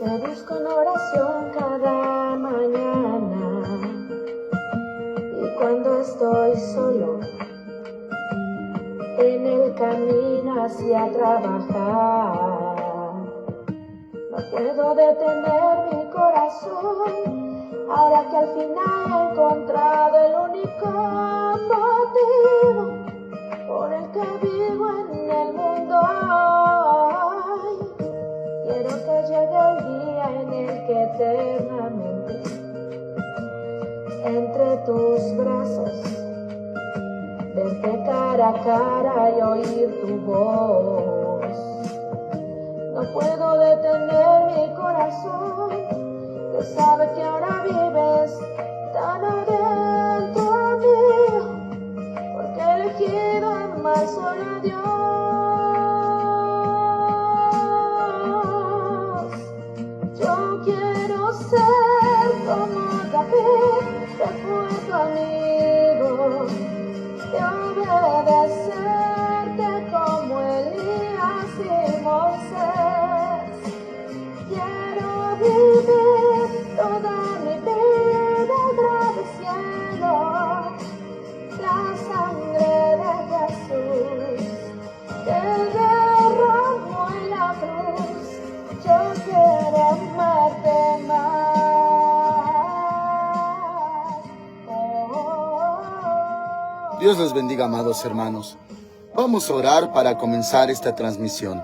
Te busco en oración cada mañana y cuando estoy solo en el camino hacia trabajar, no puedo detener mi corazón ahora que al final he encontrado el único motivo por el que vivo en el mundo hoy. Quiero que llegue el día en el que eternamente entre tus brazos verte cara a cara y oír tu voz. No puedo detener mi corazón que sabe que ahora vives tan adentro mío, porque he elegido amar solo a Dios. Yo quiero ser como David, que fue tu amigo, de obedecerte como Elías y Moisés. Quiero vivir toda mi vida agradeciendo la sangre de Jesús que derramó en la cruz. Yo quiero amarte más. Dios los bendiga, amados hermanos. Vamos a orar para comenzar esta transmisión.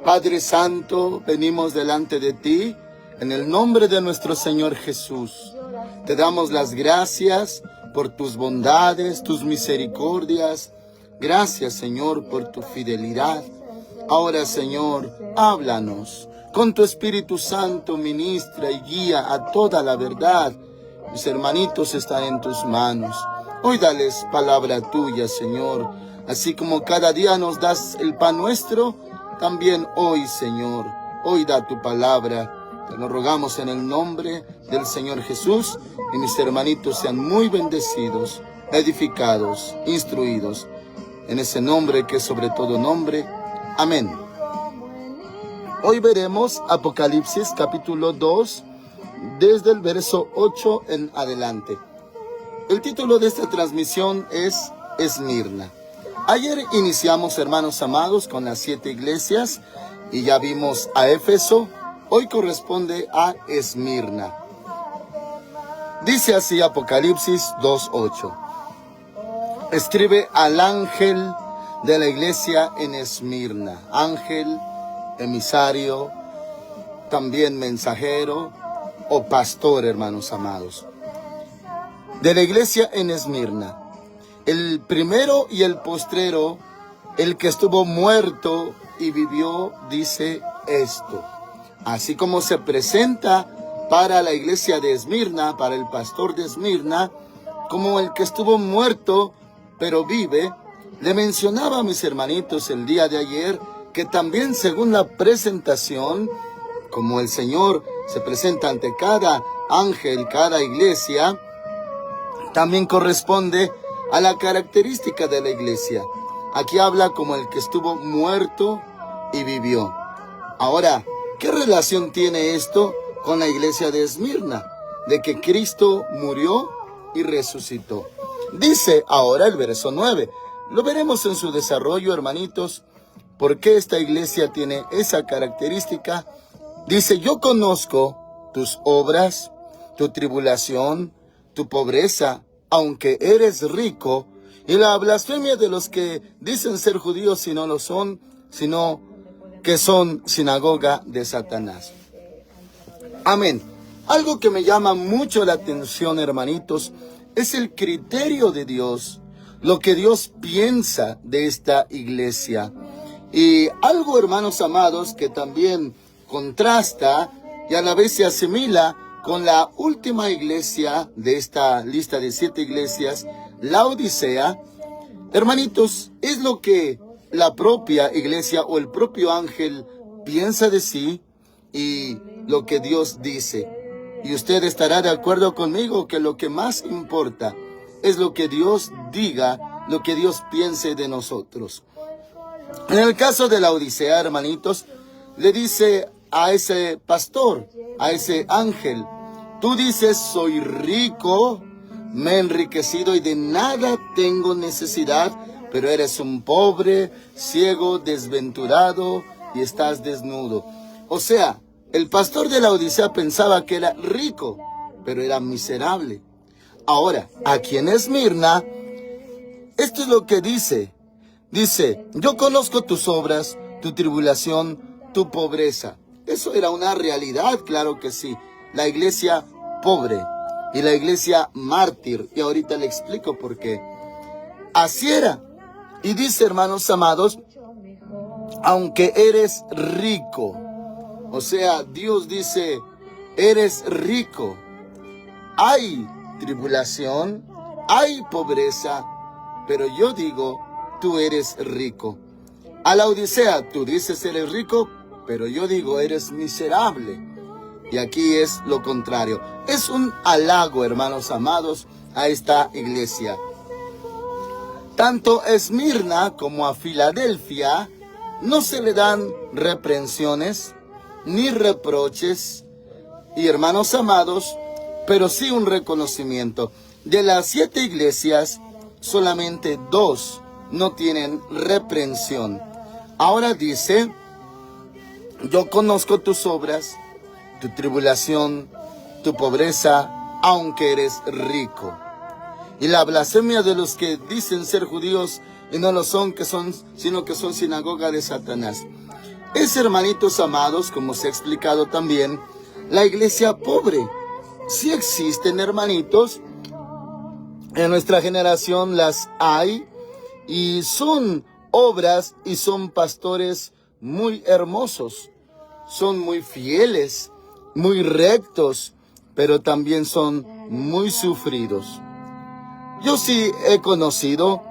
Padre Santo, venimos delante de ti en el nombre de nuestro Señor Jesús. Te damos las gracias por tus bondades, tus misericordias. Gracias, Señor, por tu fidelidad. Ahora, Señor, háblanos. Con tu Espíritu Santo ministra y guía a toda la verdad. Mis hermanitos están en tus manos. Hoy dales palabra tuya, Señor. Así como cada día nos das el pan nuestro, también hoy, Señor, hoy da tu palabra. Te lo rogamos en el nombre del Señor Jesús, y mis hermanitos sean muy bendecidos, edificados, instruidos, en ese nombre que es sobre todo nombre. Amén. Hoy veremos Apocalipsis capítulo 2, desde el verso 8 en adelante. El título de esta transmisión es Esmirna. Ayer iniciamos, hermanos amados, con las 7 iglesias y ya vimos a Éfeso. Hoy corresponde a Esmirna. Dice así Apocalipsis 2:8. Escribe al ángel de la iglesia en Esmirna. Ángel, emisario, también mensajero o pastor, hermanos amados. De la iglesia en Esmirna. El primero y el postrero, el que estuvo muerto y vivió, dice esto. Así como se presenta para la iglesia de Esmirna, para el pastor de Esmirna, como el que estuvo muerto pero vive, le mencionaba a mis hermanitos el día de ayer que también según la presentación, como el Señor se presenta ante cada ángel, cada iglesia, también corresponde a la característica de la iglesia. Aquí habla como el que estuvo muerto y vivió. Ahora, ¿qué relación tiene esto con la iglesia de Esmirna? De que Cristo murió y resucitó. Dice ahora el verso 9. Lo veremos en su desarrollo, hermanitos. ¿Por qué esta iglesia tiene esa característica? Dice, yo conozco tus obras, tu tribulación, tu pobreza, aunque eres rico, y la blasfemia de los que dicen ser judíos y no lo son, sino que son sinagoga de Satanás. Amén. Algo que me llama mucho la atención, hermanitos, es el criterio de Dios, lo que Dios piensa de esta iglesia. Y algo, hermanos amados, que también contrasta y a la vez se asimila con la última iglesia de esta lista de 7 iglesias, la Odisea. Hermanitos, es lo que la propia iglesia o el propio ángel piensa de sí y lo que Dios dice. Y usted estará de acuerdo conmigo que lo que más importa es lo que Dios diga, lo que Dios piense de nosotros. En el caso de la Odisea, hermanitos, le dice a ese pastor, a ese ángel: tú dices, soy rico, me he enriquecido y de nada tengo necesidad, pero eres un pobre, ciego, desventurado y estás desnudo. O sea, el pastor de la Odisea pensaba que era rico, pero era miserable. Ahora, aquí en Esmirna, esto es lo que dice. Dice: yo conozco tus obras, tu tribulación, tu pobreza. Eso era una realidad, claro que sí. La iglesia pobre y la iglesia mártir. Y ahorita le explico por qué. Así era. Y dice, hermanos amados, aunque eres rico, o sea, Dios dice, eres rico, hay tribulación, hay pobreza, pero yo digo, tú eres rico. A la Odisea, tú dices, eres rico, pero yo digo, eres miserable. Y aquí es lo contrario. Es un halago, hermanos amados, a esta iglesia. Tanto a Esmirna como a Filadelfia no se le dan reprensiones ni reproches, y hermanos amados, pero sí un reconocimiento. De las 7 iglesias, solamente 2 no tienen reprensión. Ahora dice: yo conozco tus obras, tu tribulación, tu pobreza, aunque eres rico. Y la blasfemia de los que dicen ser judíos y no lo son, sino que son sinagoga de Satanás. Es, hermanitos amados, como se ha explicado también, la iglesia pobre. Sí existen, hermanitos, en nuestra generación las hay, y son obras y son pastores muy hermosos, son muy fieles, muy rectos, pero también son muy sufridos. Yo sí he conocido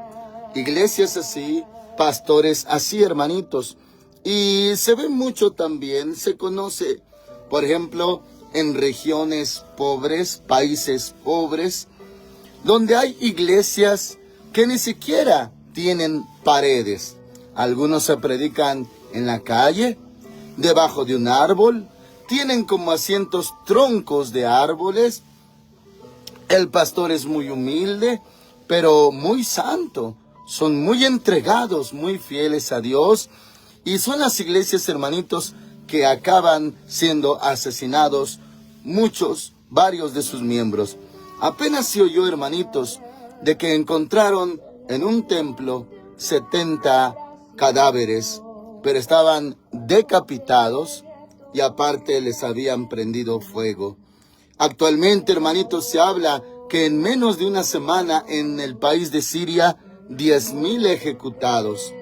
iglesias así, pastores así, hermanitos, y se ve mucho también, se conoce, por ejemplo, en regiones pobres, países pobres, donde hay iglesias que ni siquiera tienen paredes. Algunos se predican en la calle, debajo de un árbol, tienen como asientos troncos de árboles. El pastor es muy humilde, pero muy santo. Son muy entregados, muy fieles a Dios. Y son las iglesias, hermanitos, que acaban siendo asesinados varios de sus miembros. Apenas se oyó, hermanitos, de que encontraron en un templo 70 cadáveres, pero estaban decapitados y aparte les habían prendido fuego. Actualmente, hermanitos, se habla que en menos de una semana en el país de Siria, 10,000 ejecutados.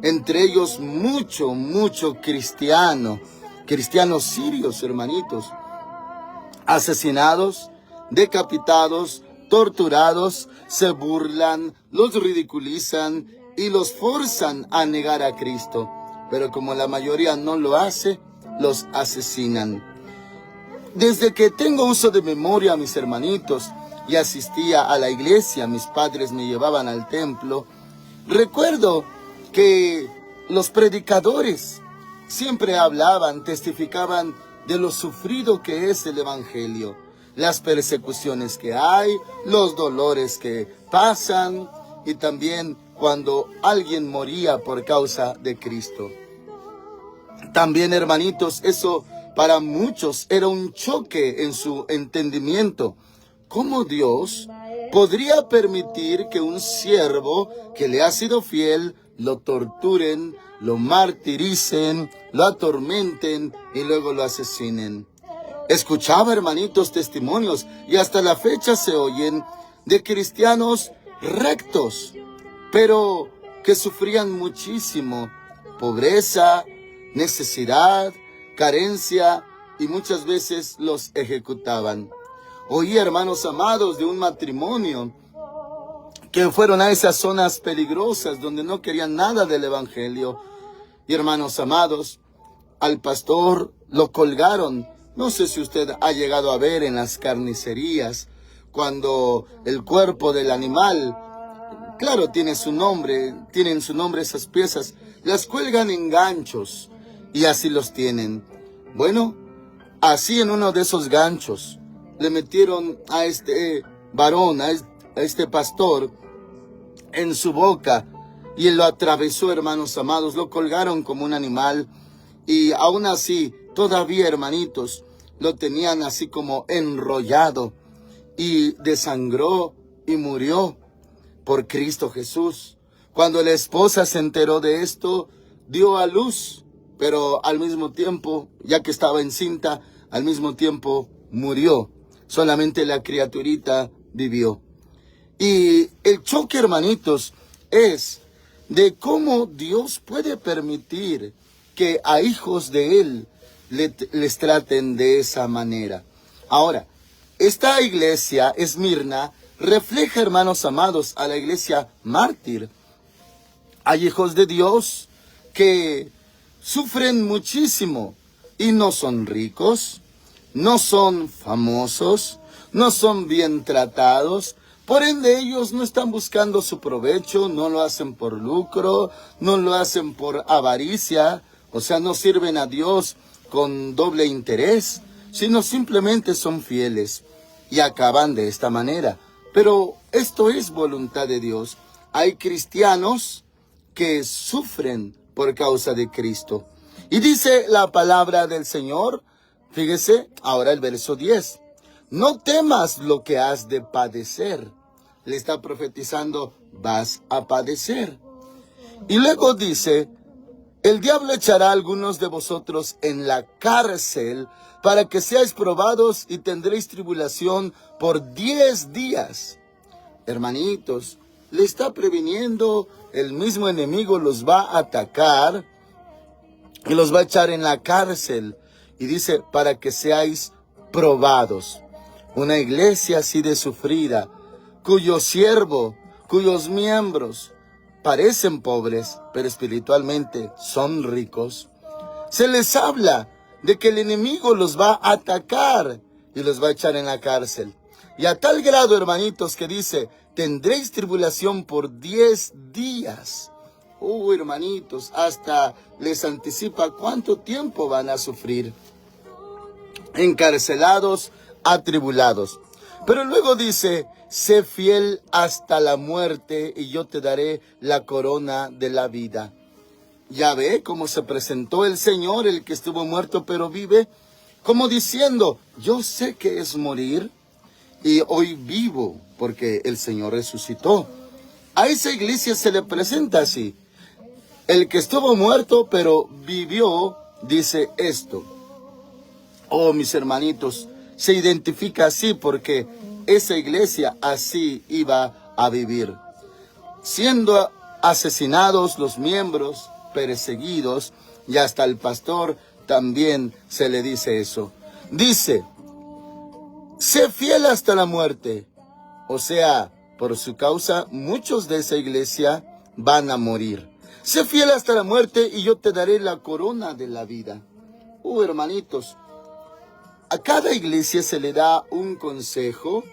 Entre ellos mucho cristianos sirios, hermanitos, asesinados, decapitados, torturados, se burlan, los ridiculizan y los forzan a negar a Cristo. Pero como la mayoría no lo hace, los asesinan. Desde que tengo uso de memoria, mis hermanitos, y asistía a la iglesia, mis padres me llevaban al templo, recuerdo que los predicadores siempre hablaban, testificaban de lo sufrido que es el evangelio, las persecuciones que hay, los dolores que pasan, y también cuando alguien moría por causa de Cristo. También, hermanitos, eso para muchos era un choque en su entendimiento. ¿Cómo Dios podría permitir que un siervo que le ha sido fiel lo torturen, lo martiricen, lo atormenten y luego lo asesinen? Escuchaba, hermanitos, testimonios, y hasta la fecha se oyen, de cristianos rectos, pero que sufrían muchísimo pobreza, necesidad, carencia, y muchas veces los ejecutaban. Oí, hermanos amados, de un matrimonio que fueron a esas zonas peligrosas donde no querían nada del evangelio. Y, hermanos amados, al pastor lo colgaron. No sé si usted ha llegado a ver en las carnicerías, cuando el cuerpo del animal, claro, tienen su nombre esas piezas, las cuelgan en ganchos y así los tienen. Bueno, así en uno de esos ganchos le metieron a este varón, a este pastor, en su boca, y él lo atravesó, hermanos amados, lo colgaron como un animal, y aún así, todavía, hermanitos, lo tenían así como enrollado, y desangró y murió por Cristo Jesús. Cuando la esposa se enteró de esto, dio a luz, pero al mismo tiempo, ya que estaba encinta, al mismo tiempo murió. Solamente la criaturita vivió. Y el choque, hermanitos, es de cómo Dios puede permitir que a hijos de Él les traten de esa manera. Ahora, esta iglesia, Esmirna, refleja, hermanos amados, a la iglesia mártir. Hay hijos de Dios que sufren muchísimo y no son ricos, no son famosos, no son bien tratados. Por ende, ellos no están buscando su provecho, no lo hacen por lucro, no lo hacen por avaricia, o sea, no sirven a Dios con doble interés, sino simplemente son fieles y acaban de esta manera. Pero esto es voluntad de Dios. Hay cristianos que sufren por causa de Cristo. Y dice la palabra del Señor, fíjese, ahora el verso 10. No temas lo que has de padecer. Le está profetizando, vas a padecer. Y luego dice, el diablo echará a algunos de vosotros en la cárcel para que seáis probados y tendréis tribulación por 10 días. Hermanitos, le está previniendo, el mismo enemigo los va a atacar y los va a echar en la cárcel. Y dice, para que seáis probados. Una iglesia así de sufrida, cuyo siervo, cuyos miembros parecen pobres, pero espiritualmente son ricos. Se les habla de que el enemigo los va a atacar y los va a echar en la cárcel. Y a tal grado, hermanitos, que dice, tendréis tribulación por 10 días. Hermanitos, hasta les anticipa cuánto tiempo van a sufrir. Encarcelados, atribulados. Pero luego dice, sé fiel hasta la muerte y yo te daré la corona de la vida. Ya ve cómo se presentó el Señor, el que estuvo muerto pero vive, como diciendo, yo sé que es morir y hoy vivo porque el Señor resucitó. A esa iglesia se le presenta así. El que estuvo muerto pero vivió, dice esto. Oh, mis hermanitos, se identifica así porque esa iglesia así iba a vivir. Siendo asesinados los miembros, perseguidos, y hasta el pastor también se le dice eso. Dice, sé fiel hasta la muerte. O sea, por su causa, muchos de esa iglesia van a morir. Sé fiel hasta la muerte y yo te daré la corona de la vida. Hermanitos, a cada iglesia se le da un consejo,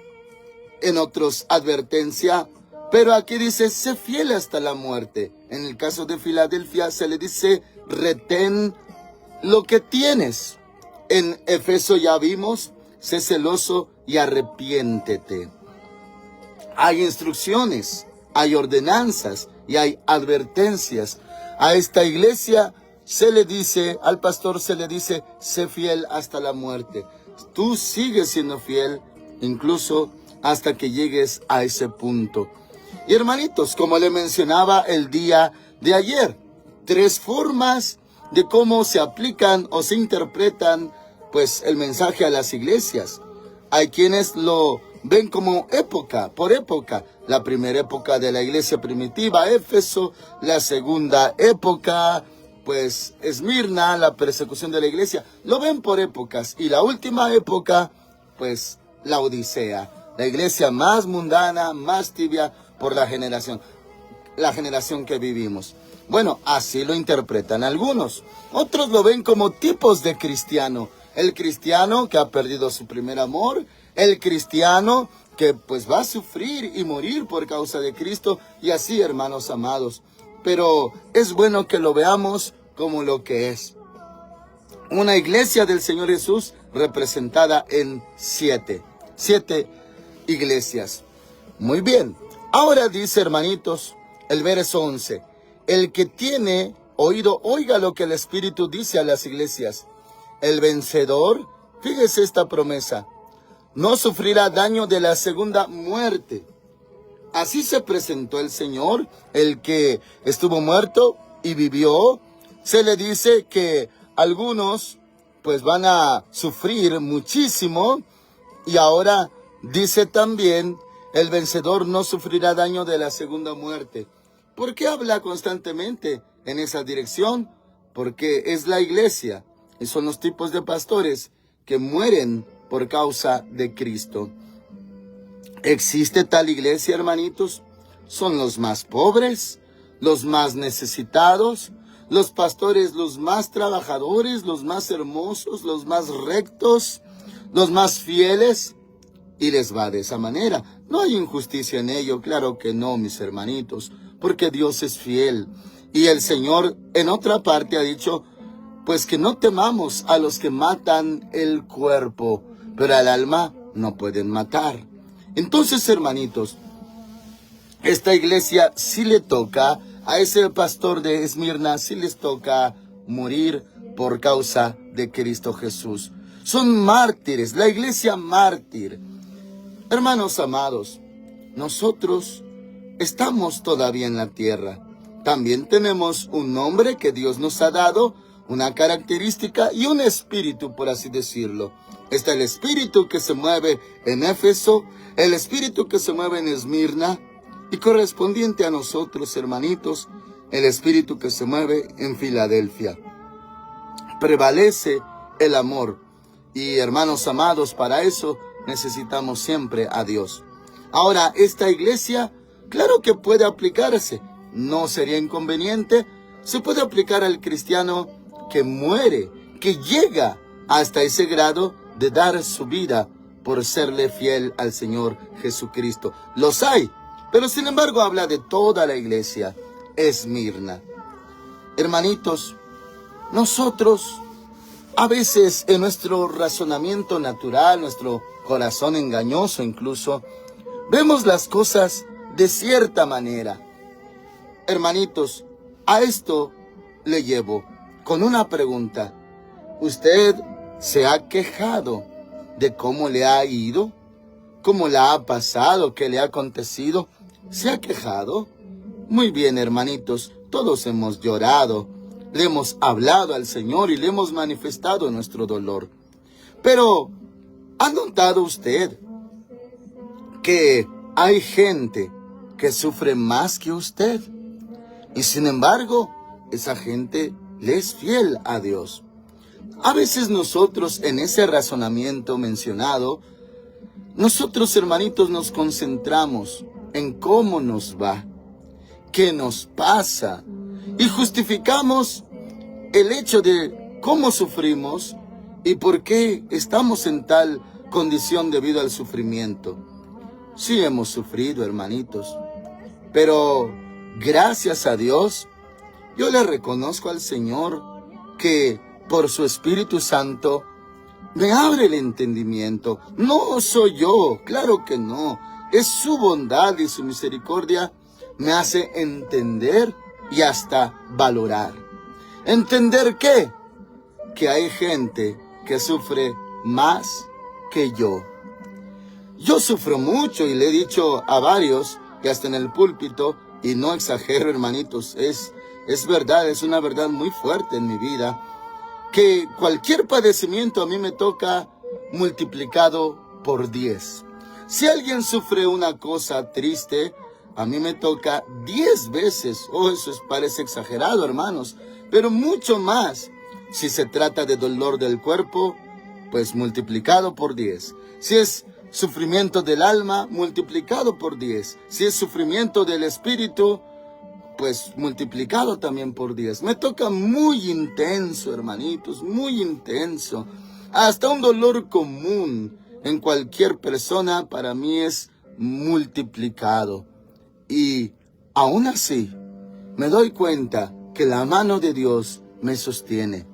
en otros advertencia, pero aquí dice, sé fiel hasta la muerte. En el caso de Filadelfia se le dice, retén lo que tienes. En Efeso ya vimos, sé celoso y arrepiéntete. Hay instrucciones, hay ordenanzas y hay advertencias. A esta iglesia se le dice, al pastor se le dice, sé fiel hasta la muerte. Tú sigues siendo fiel, incluso hasta que llegues a ese punto. Y hermanitos, como le mencionaba el día de ayer, 3 formas de cómo se aplican o se interpretan, pues, el mensaje a las iglesias. Hay quienes lo ven como época, por época. La primera época de la iglesia primitiva, Éfeso. La segunda época, pues, Esmirna, la persecución de la iglesia. Lo ven por épocas. Y la última época, pues, la Odisea. La iglesia más mundana, más tibia por la generación que vivimos. Bueno, así lo interpretan algunos. Otros lo ven como tipos de cristiano. El cristiano que ha perdido su primer amor, el cristiano que pues va a sufrir y morir por causa de Cristo, y así, hermanos amados. Pero es bueno que lo veamos como lo que es. una iglesia del Señor Jesús representada en siete iglesias. Muy bien. Ahora dice, hermanitos, el verso 11. El que tiene oído, oiga lo que el Espíritu dice a las iglesias. El vencedor, fíjese esta promesa, no sufrirá daño de la segunda muerte. Así se presentó el Señor, el que estuvo muerto y vivió. Se le dice que algunos pues van a sufrir muchísimo, y ahora dice también, el vencedor no sufrirá daño de la segunda muerte. ¿Por qué habla constantemente en esa dirección? Porque es la iglesia y son los tipos de pastores que mueren por causa de Cristo. ¿Existe tal iglesia, hermanitos? Son los más pobres, los más necesitados, los pastores los más trabajadores, los más hermosos, los más rectos, los más fieles, y les va de esa manera. No hay injusticia en ello, claro que no, mis hermanitos, porque Dios es fiel. Y el Señor en otra parte ha dicho, pues que no temamos a los que matan el cuerpo, pero al alma no pueden matar. Entonces, hermanitos, esta iglesia sí le toca, a ese pastor de Esmirna sí les toca morir por causa de Cristo Jesús. Son mártires, la iglesia mártir. Hermanos amados, nosotros estamos todavía en la tierra. También tenemos un nombre que Dios nos ha dado, una característica y un espíritu, por así decirlo. Está el espíritu que se mueve en Éfeso, el espíritu que se mueve en Esmirna, y correspondiente a nosotros, hermanitos, el espíritu que se mueve en Filadelfia. Prevalece el amor. Y hermanos amados, para eso necesitamos siempre a Dios. Ahora, esta iglesia, claro que puede aplicarse, no sería inconveniente, se puede aplicar al cristiano que muere, que llega hasta ese grado de dar su vida por serle fiel al Señor Jesucristo. Los hay, pero sin embargo habla de toda la iglesia, Esmirna. Hermanitos, nosotros a veces en nuestro razonamiento natural, nuestro corazón engañoso incluso, vemos las cosas de cierta manera. Hermanitos, a esto le llevo con una pregunta. ¿Usted se ha quejado de cómo le ha ido? ¿Cómo le ha pasado? ¿Qué le ha acontecido? ¿Se ha quejado? Muy bien, hermanitos, todos hemos llorado, le hemos hablado al Señor y le hemos manifestado nuestro dolor. Pero, ¿ha notado usted que hay gente que sufre más que usted? Y sin embargo, esa gente le es fiel a Dios. A veces nosotros, en ese razonamiento mencionado, nosotros, hermanitos, nos concentramos en cómo nos va, qué nos pasa, y justificamos el hecho de cómo sufrimos y por qué estamos en tal condición debido al sufrimiento. Sí hemos sufrido, hermanitos, pero gracias a Dios, yo le reconozco al Señor que por su Espíritu Santo me abre el entendimiento. No soy yo, claro que no. Es su bondad y su misericordia me hace entender y hasta valorar. ¿Entender qué? Que hay gente que sufre más que yo. Yo sufro mucho y le he dicho a varios, y hasta en el púlpito, y no exagero, hermanitos, es verdad, es una verdad muy fuerte en mi vida, que cualquier padecimiento a mí me toca multiplicado por 10. Si alguien sufre una cosa triste, a mí me toca 10 veces. Oh, eso parece exagerado, hermanos, pero mucho más. Si se trata de dolor del cuerpo, pues multiplicado por 10. Si es sufrimiento del alma, multiplicado por 10. Si es sufrimiento del espíritu, pues multiplicado también por 10. Me toca muy intenso, hermanitos, muy intenso. Hasta un dolor común en cualquier persona para mí es multiplicado. Y aún así, me doy cuenta que la mano de Dios me sostiene.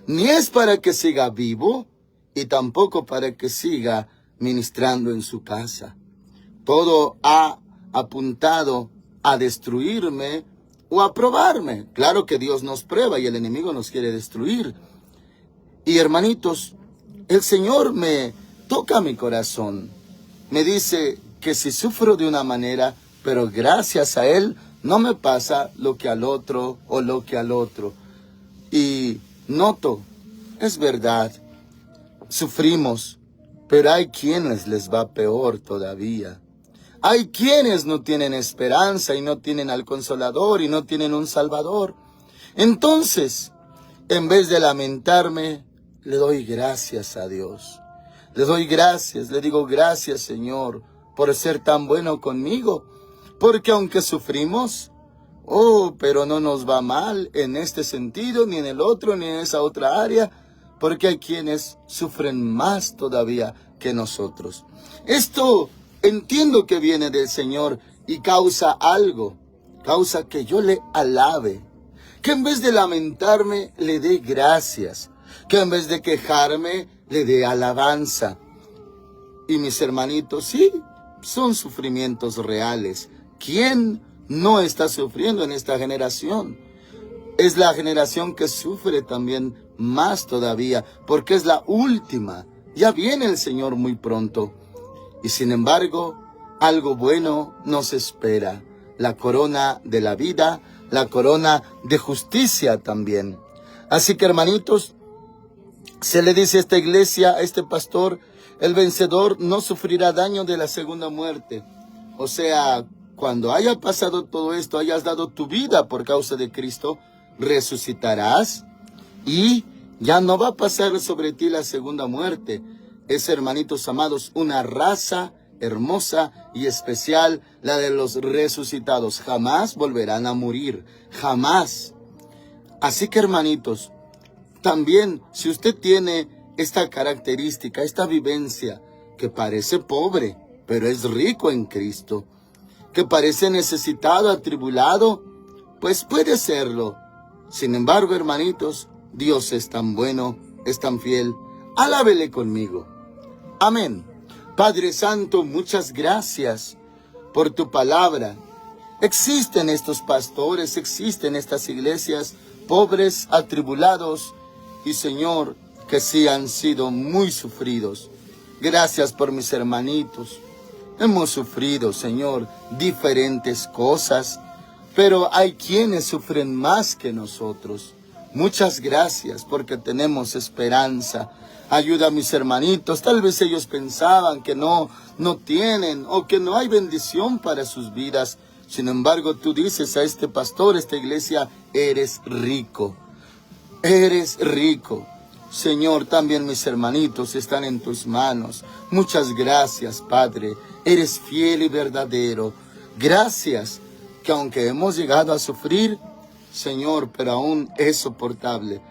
ni es para que siga vivo y tampoco para que siga ministrando en su casa. Todo ha apuntado a destruirme o a probarme. Claro que Dios nos prueba y el enemigo nos quiere destruir. Y hermanitos, el Señor me toca mi corazón. Me dice que si sufro de una manera, pero gracias a Él no me pasa lo que al otro o lo que al otro. Y noto, es verdad, sufrimos, pero hay quienes les va peor todavía. Hay quienes no tienen esperanza y no tienen al Consolador y no tienen un Salvador. Entonces, en vez de lamentarme, le doy gracias a Dios. Le doy gracias, le digo gracias, Señor, por ser tan bueno conmigo. Porque aunque sufrimos, pero no nos va mal en este sentido, ni en el otro, ni en esa otra área, porque hay quienes sufren más todavía que nosotros. Esto entiendo que viene del Señor y causa algo, causa que yo le alabe, que en vez de lamentarme le dé gracias, que en vez de quejarme le dé alabanza. Y mis hermanitos, sí, son sufrimientos reales. ¿Quién no está sufriendo en esta generación? Es la generación que sufre también más todavía, porque es la última. Ya viene el Señor muy pronto. Y sin embargo, algo bueno nos espera. La corona de la vida, la corona de justicia también. Así que hermanitos, se le dice a esta iglesia, a este pastor, el vencedor no sufrirá daño de la segunda muerte. O sea, cuando haya pasado todo esto, hayas dado tu vida por causa de Cristo, resucitarás y ya no va a pasar sobre ti la segunda muerte. Es, hermanitos amados, una raza hermosa y especial, la de los resucitados. Jamás volverán a morir, jamás. Así que, hermanitos, también si usted tiene esta característica, esta vivencia, que parece pobre, pero es rico en Cristo, que parece necesitado, atribulado, pues puede serlo. Sin embargo, hermanitos, Dios es tan bueno, es tan fiel. Alábele conmigo. Amén. Padre Santo, muchas gracias por tu palabra. Existen estos pastores, existen estas iglesias, pobres, atribulados, y Señor, que sí han sido muy sufridos. Gracias por mis hermanitos. Hemos sufrido, Señor, diferentes cosas, pero hay quienes sufren más que nosotros. Muchas gracias porque tenemos esperanza. Ayuda a mis hermanitos. Tal vez ellos pensaban que no tienen o que no hay bendición para sus vidas. Sin embargo, tú dices a este pastor, esta iglesia, eres rico. Eres rico. Señor, también mis hermanitos están en tus manos. Muchas gracias, Padre. Eres fiel y verdadero. Gracias que aunque hemos llegado a sufrir, Señor, pero aún es soportable.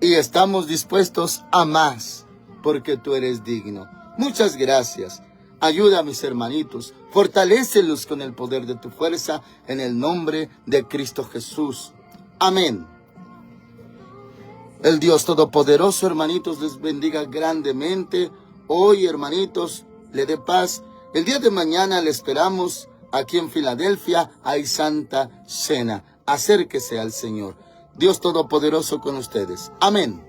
Y estamos dispuestos a más, porque tú eres digno. Muchas gracias. Ayuda a mis hermanitos. Fortalécelos con el poder de tu fuerza, en el nombre de Cristo Jesús. Amén. El Dios Todopoderoso, hermanitos, les bendiga grandemente. Hoy, hermanitos, le dé paz. El día de mañana le esperamos aquí en Filadelfia. Hay Santa Cena. Acérquese al Señor. Dios Todopoderoso con ustedes. Amén.